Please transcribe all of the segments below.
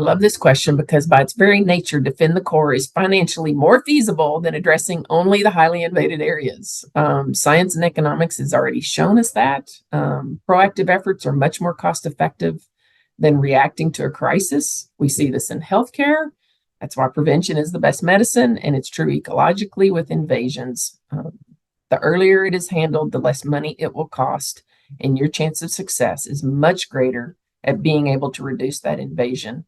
love this question because by its very nature, defend the core is financially more feasible than addressing only the highly invaded areas. Science and economics has already shown us that. Proactive efforts are much more cost effective than reacting to a crisis. We see this in healthcare. That's why prevention is the best medicine, and it's true ecologically with invasions. The earlier it is handled, the less money it will cost, and your chance of success is much greater at being able to reduce that invasion.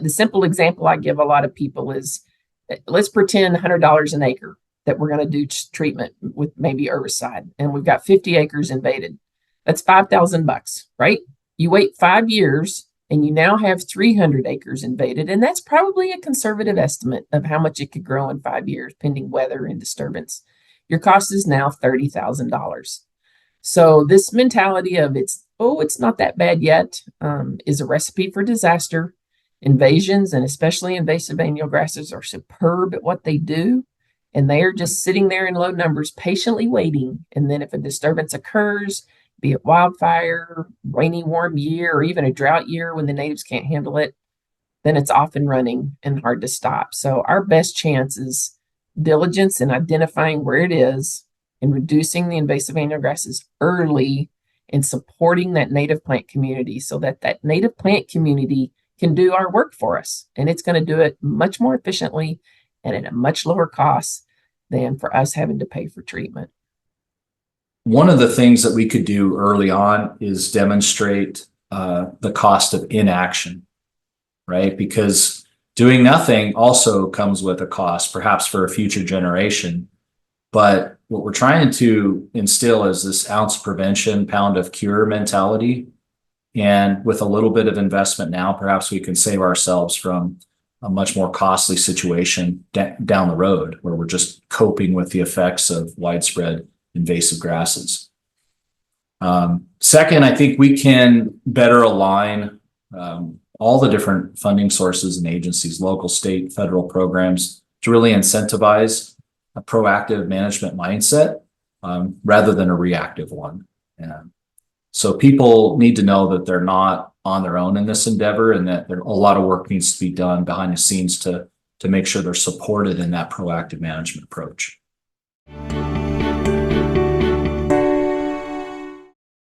The simple example I give a lot of people is, let's pretend $100 an acre that we're going to do treatment with maybe herbicide, and we've got 50 acres invaded. That's $5,000, right? You wait 5 years and you now have 300 acres invaded, and that's probably a conservative estimate of how much it could grow in 5 years, pending weather and disturbance. Your cost is now $30,000. So this mentality of it's not that bad yet is a recipe for disaster. Invasions, and especially invasive annual grasses, are superb at what they do, and they are just sitting there in low numbers, patiently waiting. And then if a disturbance occurs, be it wildfire, rainy, warm year, or even a drought year when the natives can't handle it, then it's off and running and hard to stop. So our best chance is diligence in identifying where it is and reducing the invasive annual grasses early and supporting that native plant community so that that native plant community can do our work for us. And it's going to do it much more efficiently and at a much lower cost than for us having to pay for treatment. One of the things that we could do early on is demonstrate the cost of inaction, right? Because doing nothing also comes with a cost, perhaps for a future generation. But what we're trying to instill is this ounce of prevention, pound of cure mentality. And with a little bit of investment now, perhaps we can save ourselves from a much more costly situation down the road, where we're just coping with the effects of widespread invasive grasses. Second, I think we can better align all the different funding sources and agencies, local, state, federal programs, to really incentivize a proactive management mindset rather than a reactive one. So people need to know that they're not on their own in this endeavor, and that a lot of work needs to be done behind the scenes to make sure they're supported in that proactive management approach.